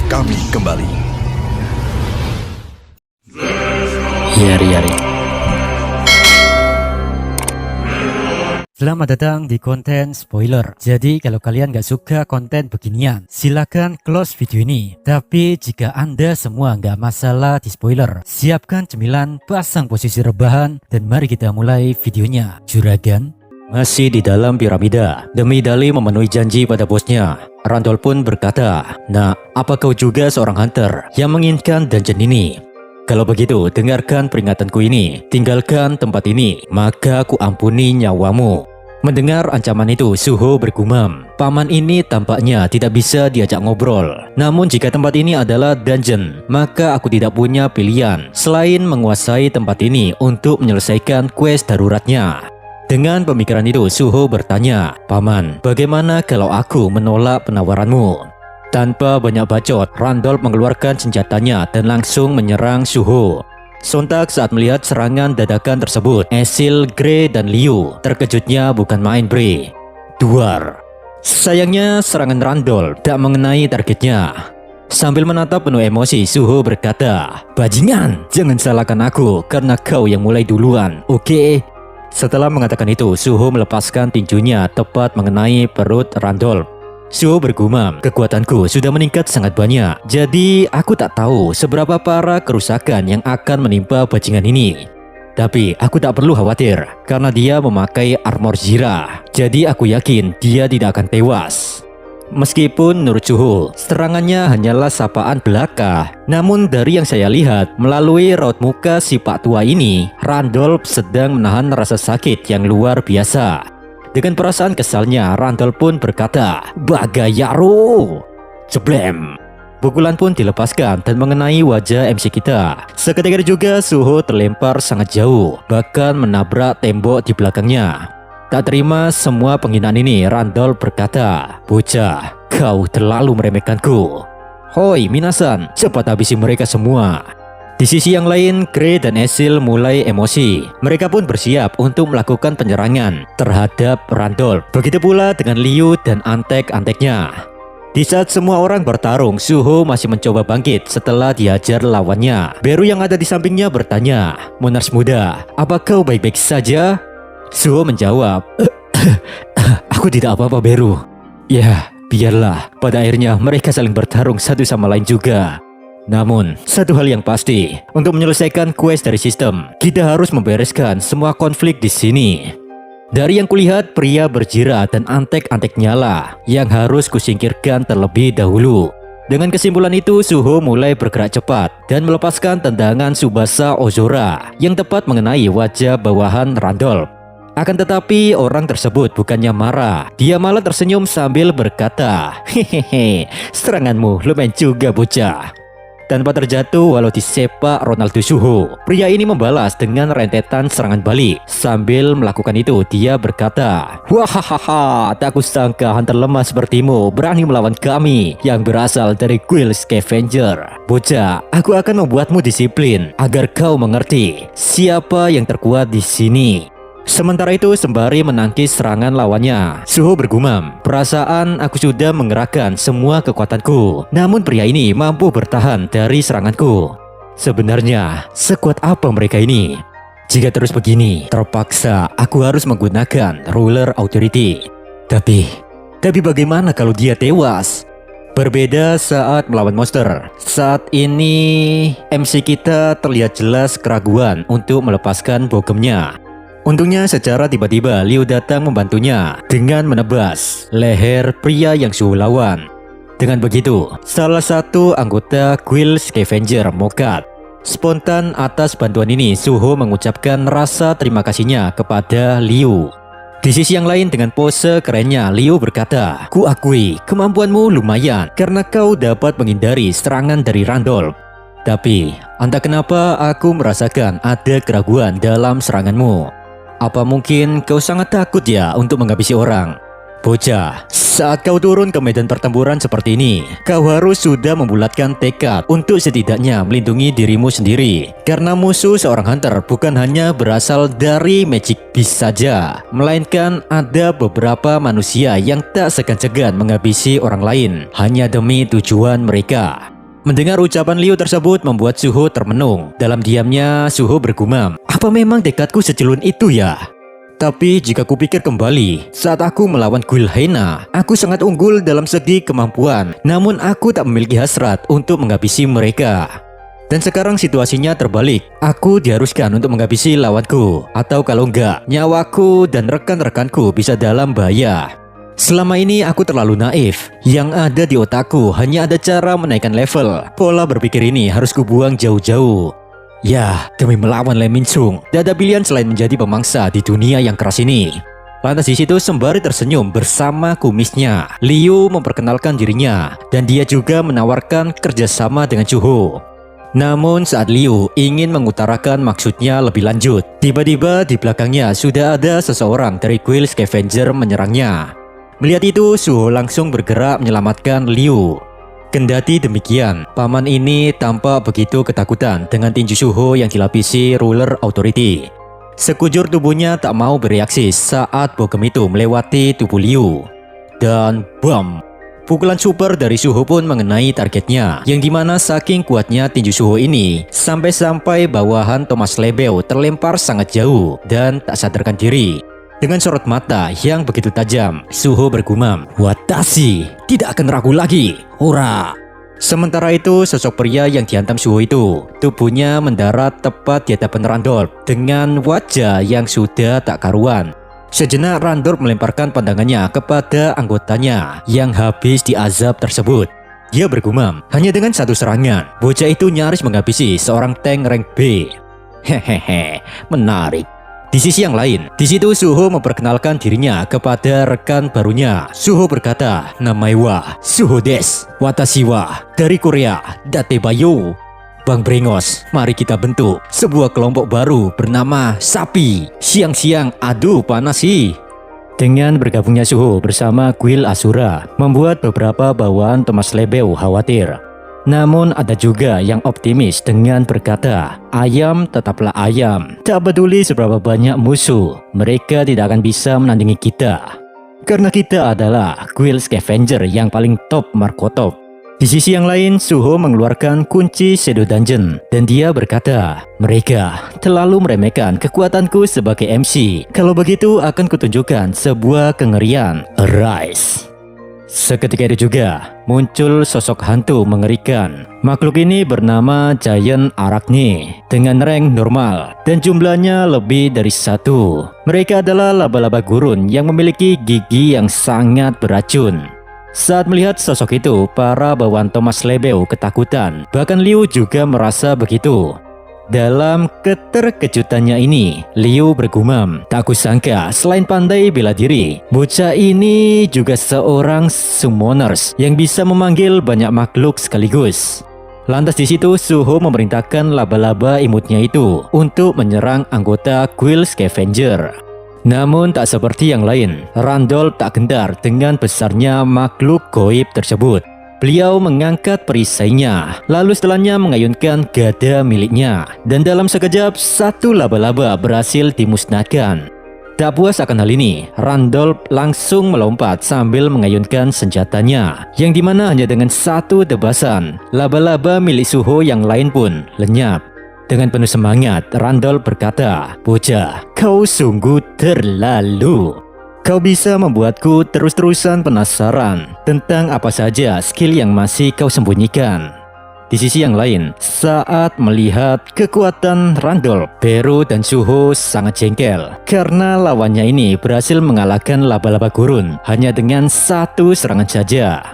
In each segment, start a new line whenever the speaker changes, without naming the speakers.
kami kembali.
Yari.
Selamat datang di konten spoiler. Jadi kalau kalian gak suka konten beginian, silakan close video ini. Tapi jika anda semua gak masalah di spoiler, siapkan cemilan, pasang posisi rebahan, dan mari kita mulai videonya. Juragan
Masih di dalam piramida, demi Dali memenuhi janji pada bosnya, Randall pun berkata, "Nah, apa kau juga seorang hunter yang menginginkan dungeon ini? Kalau begitu, dengarkan peringatanku ini. Tinggalkan tempat ini, maka aku ampuni nyawamu." Mendengar ancaman itu, Suho bergumam. Paman ini tampaknya tidak bisa diajak ngobrol. Namun jika tempat ini adalah dungeon, maka aku tidak punya pilihan selain menguasai tempat ini untuk menyelesaikan quest daruratnya. Dengan pemikiran itu, Suho bertanya, "Paman, bagaimana kalau aku menolak penawaranmu?" Tanpa banyak bacot, Randall mengeluarkan senjatanya dan langsung menyerang Suho. Sontak saat melihat serangan dadakan tersebut, Esil, Grey, dan Liu terkejutnya bukan main bre. Duar. Sayangnya serangan Randall tak mengenai targetnya. Sambil menatap penuh emosi, Suho berkata, "Bajingan, jangan salahkan aku karena kau yang mulai duluan, oke?" Setelah mengatakan itu, Suho melepaskan tinjunya tepat mengenai perut Randall. Suho bergumam, "Kekuatanku sudah meningkat sangat banyak, jadi aku tak tahu seberapa parah kerusakan yang akan menimpa bajingan ini. Tapi aku tak perlu khawatir, karena dia memakai armor Zira, jadi aku yakin dia tidak akan tewas." Meskipun menurut Suho, serangannya hanyalah sapaan belaka, namun dari yang saya lihat, melalui raut muka si Pak Tua ini, Randall sedang menahan rasa sakit yang luar biasa. Dengan perasaan kesalnya, Randall pun berkata, "Bagayaro!" Jeblem. Pukulan pun dilepaskan dan mengenai wajah MC kita. Seketika juga Suho terlempar sangat jauh, bahkan menabrak tembok di belakangnya. Tak terima semua penghinaan ini, Randall berkata, "Bocah, kau terlalu meremehkanku. Hoi minasan, cepat habisi mereka semua." Di sisi yang lain, Grey dan Esil mulai emosi. Mereka pun bersiap untuk melakukan penyerangan terhadap Randall. Begitu pula dengan Liu dan antek-anteknya. Di saat semua orang bertarung, Suho masih mencoba bangkit setelah dihajar lawannya. Beru yang ada di sampingnya bertanya, "Monars muda, apa kau baik-baik saja?" Suho menjawab, "Aku tidak apa-apa, Beru." "Ya, biarlah. Pada akhirnya mereka saling bertarung satu sama lain juga. Namun, satu hal yang pasti, untuk menyelesaikan quest dari sistem, kita harus membereskan semua konflik di sini. Dari yang kulihat, pria berjira dan antek-anteknya lah yang harus kusingkirkan terlebih dahulu." Dengan kesimpulan itu, Suho mulai bergerak cepat dan melepaskan tendangan Tsubasa Ozora yang tepat mengenai wajah bawahan Randall. Akan tetapi orang tersebut bukannya marah, dia malah tersenyum sambil berkata, "Hehehe, seranganmu lumayan juga bocah." Tanpa terjatuh walau disepak Ronaldo Suho, pria ini membalas dengan rentetan serangan balik. Sambil melakukan itu, dia berkata, "Wahahaha, tak kusangka hunter lemah sepertimu berani melawan kami yang berasal dari Guild Scavenger. Bocah, aku akan membuatmu disiplin agar kau mengerti siapa yang terkuat di sini." Sementara itu, sembari menangkis serangan lawannya, Suho bergumam, "Perasaan aku sudah mengerahkan semua kekuatanku, namun pria ini mampu bertahan dari seranganku. Sebenarnya, sekuat apa mereka ini? Jika terus begini, terpaksa aku harus menggunakan Ruler Authority. Tapi bagaimana kalau dia tewas?" Berbeda saat melawan monster. Saat ini, MC kita terlihat jelas keraguan untuk melepaskan bogemnya. Untungnya secara tiba-tiba Liu datang membantunya dengan menebas leher pria yang Suho lawan. Dengan begitu, salah satu anggota Guild Scavenger mokat. Spontan atas bantuan ini, Suho mengucapkan rasa terima kasihnya kepada Liu. Di sisi yang lain, dengan pose kerennya, Liu berkata, "Kuakui kemampuanmu lumayan karena kau dapat menghindari serangan dari Randall. Tapi entah kenapa aku merasakan ada keraguan dalam seranganmu. Apa mungkin kau sangat takut ya untuk menghabisi orang? Bocah, saat kau turun ke medan pertempuran seperti ini, kau harus sudah membulatkan tekad untuk setidaknya melindungi dirimu sendiri. Karena musuh seorang hunter bukan hanya berasal dari Magic Beast saja, melainkan ada beberapa manusia yang tak segan-segan menghabisi orang lain hanya demi tujuan mereka. Mendengar ucapan Liu tersebut membuat Suho termenung. Dalam diamnya, Suho bergumam, apa memang tekadku seculun itu ya? Tapi jika kupikir kembali, saat aku melawan Guild Hyena, aku sangat unggul dalam segi kemampuan. Namun aku tak memiliki hasrat untuk menghabisi mereka. Dan sekarang situasinya terbalik. Aku diharuskan untuk menghabisi lawanku. Atau kalau enggak, nyawaku dan rekan-rekanku bisa dalam bahaya. Selama ini aku terlalu naif. Yang ada di otakku hanya ada cara menaikkan level. Pola berpikir ini harus kubuang jauh-jauh. Ya, demi melawan Lee Min-chung, tidak ada pilihan selain menjadi pemangsa di dunia yang keras ini. Lantas di situ sembari tersenyum bersama kumisnya, Liu memperkenalkan dirinya dan dia juga menawarkan kerjasama dengan Suho. Namun saat Liu ingin mengutarakan maksudnya lebih lanjut, tiba-tiba di belakangnya sudah ada seseorang dari Guild Scavenger menyerangnya. Melihat itu, Suho langsung bergerak menyelamatkan Liu. Kendati demikian, paman ini tampak begitu ketakutan dengan tinju Suho yang dilapisi Ruler Authority. Sekujur tubuhnya tak mau bereaksi saat bogem itu melewati tubuh Liu. Dan bam! Pukulan super dari Suho pun mengenai targetnya, yang dimana saking kuatnya tinju Suho ini, sampai-sampai bawahan Thomas Lebel terlempar sangat jauh dan tak sadarkan diri. Dengan sorot mata yang begitu tajam, Suho bergumam, "Watashi, tidak akan ragu lagi, ora!" Sementara itu, sosok pria yang dihantam Suho itu, tubuhnya mendarat tepat di hadapan Randolph dengan wajah yang sudah tak karuan. Sejenak Randolph melemparkan pandangannya kepada anggotanya yang habis diazab tersebut. Dia bergumam, hanya dengan satu serangan, bocah itu nyaris menghabisi seorang tank rank B. Hehehe, menarik. Di sisi yang lain, di situ Suho memperkenalkan dirinya kepada rekan barunya. Suho berkata, "Namai wa Suho des, watashi wa dari Korea, Date Bayo." Bang Brengos, mari kita bentuk sebuah kelompok baru bernama Sapi. Siang-siang, aduh panas sih. Dengan bergabungnya Suho bersama Guild Asura, membuat beberapa bawahan Thomas Lebel khawatir. Namun ada juga yang optimis dengan berkata, ayam tetaplah ayam. Tak peduli seberapa banyak musuh, mereka tidak akan bisa menandingi kita. Karena kita adalah Guild Scavenger yang paling top Markotop. Di sisi yang lain, Suho mengeluarkan kunci Shadow Dungeon. Dan dia berkata, mereka terlalu meremehkan kekuatanku sebagai MC. Kalau begitu akan kutunjukkan sebuah kengerian. Arise. Seketika itu juga muncul sosok hantu mengerikan. Makhluk ini bernama Giant Arachne dengan rank normal dan jumlahnya lebih dari 1. Mereka adalah laba-laba gurun yang memiliki gigi yang sangat beracun. Saat melihat sosok itu, para bawahan Thomas Lebel ketakutan. Bahkan Liu juga merasa begitu. Dalam keterkejutannya ini, Liu bergumam, tak kusangka selain pandai bela diri, bocah ini juga seorang summoners yang bisa memanggil banyak makhluk sekaligus. Lantas di situ Suho memerintahkan laba-laba imutnya itu untuk menyerang anggota Guild Scavenger. Namun tak seperti yang lain, Randolph tak gentar dengan besarnya makhluk goib tersebut. Beliau mengangkat perisainya, lalu setelahnya mengayunkan gada miliknya. Dan dalam sekejap, satu laba-laba berhasil dimusnahkan. Tak puas akan hal ini, Randolph langsung melompat sambil mengayunkan senjatanya. Yang dimana hanya dengan satu tebasan, laba-laba milik Suho yang lain pun lenyap. Dengan penuh semangat, Randolph berkata, "Bocah, kau sungguh terlalu. Kau bisa membuatku terus-terusan penasaran tentang apa saja skill yang masih kau sembunyikan." Di sisi yang lain, saat melihat kekuatan Randolph, Beru dan Suho sangat jengkel karena lawannya ini berhasil mengalahkan laba-laba gurun hanya dengan satu serangan saja.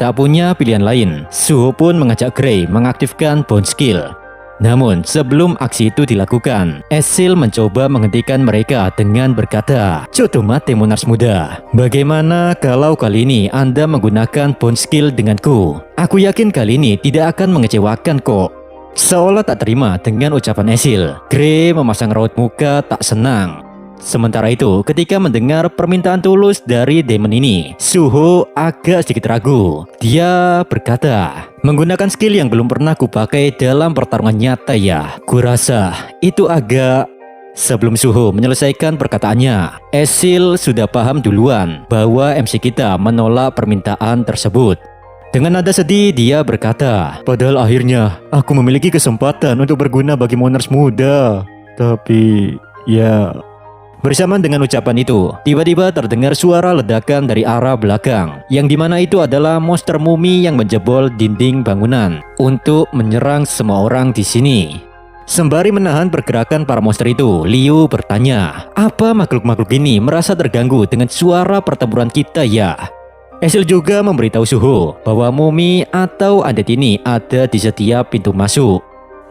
Tak punya pilihan lain, Suho pun mengajak Gray mengaktifkan Bone Skill. Namun sebelum aksi itu dilakukan, Esil mencoba menghentikan mereka dengan berkata, "Jodoh mate Monarch muda, bagaimana kalau kali ini Anda menggunakan Bone Skill denganku? Aku yakin kali ini tidak akan mengecewakan kok." Seolah tak terima dengan ucapan Esil, Gray memasang raut muka tak senang. Sementara itu, ketika mendengar permintaan tulus dari demon ini, Suho agak sedikit ragu. Dia berkata, "Menggunakan skill yang belum pernah kupakai dalam pertarungan nyata ya. Kurasa itu agak..." Sebelum Suho menyelesaikan perkataannya, Esil sudah paham duluan bahwa MC kita menolak permintaan tersebut. Dengan nada sedih, dia berkata, "Padahal akhirnya aku memiliki kesempatan untuk berguna bagi monsters muda. Tapi, ya..." Bersamaan dengan ucapan itu, tiba-tiba terdengar suara ledakan dari arah belakang, yang dimana itu adalah monster mumi yang menjebol dinding bangunan untuk menyerang semua orang di sini. Sembari menahan pergerakan para monster itu, Liu bertanya, "Apa makhluk-makhluk ini merasa terganggu dengan suara pertempuran kita ya?" Ezreal juga memberitahu Suho bahwa mumi atau undead ini ada di setiap pintu masuk.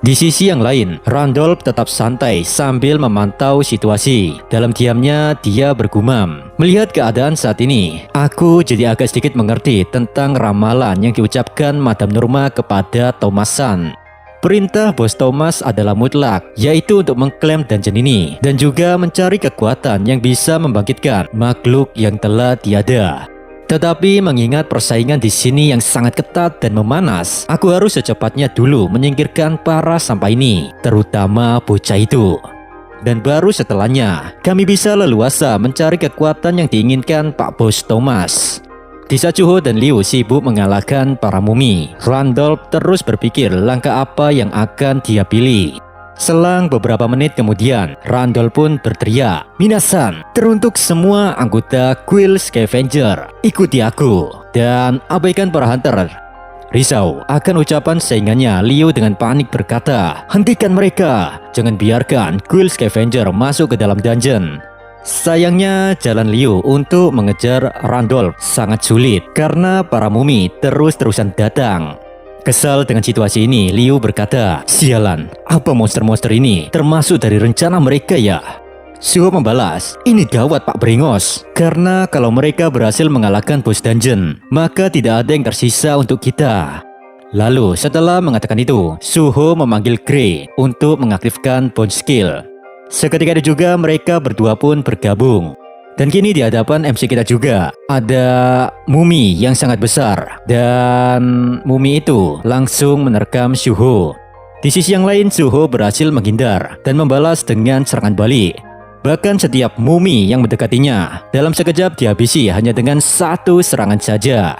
Di sisi yang lain, Randolph tetap santai sambil memantau situasi. Dalam diamnya, dia bergumam, "Melihat keadaan saat ini, aku jadi agak sedikit mengerti tentang ramalan yang diucapkan Madam Norma kepada Thomasan. Perintah Bos Thomas adalah mutlak, yaitu untuk mengklaim dungeon ini dan juga mencari kekuatan yang bisa membangkitkan makhluk yang telah tiada. Tetapi mengingat persaingan di sini yang sangat ketat dan memanas, aku harus secepatnya dulu menyingkirkan para sampah ini, terutama bocah itu. Dan baru setelahnya, kami bisa leluasa mencari kekuatan yang diinginkan Pak Bos Thomas." Di saat Suho dan Liu sibuk mengalahkan para mumi, Randolph terus berpikir langkah apa yang akan dia pilih. Selang beberapa menit kemudian, Randolph pun berteriak, "Minasan, teruntuk semua anggota Guild Scavenger, ikuti aku dan abaikan para hunter." Risau akan ucapan saingannya, Liu dengan panik berkata, "Hentikan mereka, jangan biarkan Guild Scavenger masuk ke dalam dungeon." Sayangnya jalan Liu untuk mengejar Randolph sangat sulit karena para mumi terus-terusan datang. Kesal dengan situasi ini, Liu berkata, "Sialan, apa monster-monster ini termasuk dari rencana mereka ya?" Suho membalas, "Ini gawat Pak Brengos, karena kalau mereka berhasil mengalahkan bos dungeon, maka tidak ada yang tersisa untuk kita." Lalu setelah mengatakan itu, Suho memanggil Grey untuk mengaktifkan bone skill. Seketika itu juga mereka berdua pun bergabung. Dan kini di hadapan MC kita juga ada mumi yang sangat besar, dan mumi itu langsung menerkam Suho. Di sisi yang lain, Suho berhasil menghindar dan membalas dengan serangan balik. Bahkan setiap mumi yang mendekatinya dalam sekejap dihabisi hanya dengan satu serangan saja.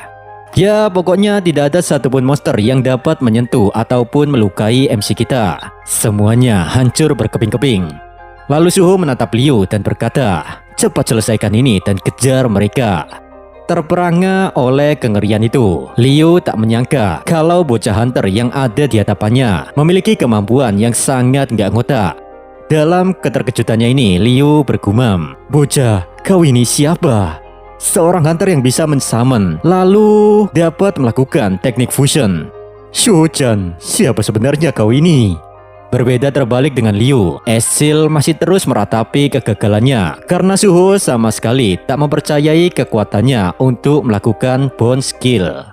Ya, pokoknya tidak ada satupun monster yang dapat menyentuh ataupun melukai MC kita. Semuanya hancur berkeping-keping. Lalu Suho menatap Liu dan berkata, "Cepat selesaikan ini dan kejar mereka." Terperangah oleh kengerian itu, Liu tak menyangka kalau bocah hunter yang ada di hadapannya memiliki kemampuan yang sangat gak ngotak. Dalam keterkejutannya ini, Liu bergumam, "Bocah, kau ini siapa? Seorang hunter yang bisa men-summon, lalu dapat melakukan teknik fusion. Shuho-chan, siapa sebenarnya kau ini?" Berbeda terbalik dengan Liu, Ezreal masih terus meratapi kegagalannya karena Suho sama sekali tak mempercayai kekuatannya untuk melakukan bone skill.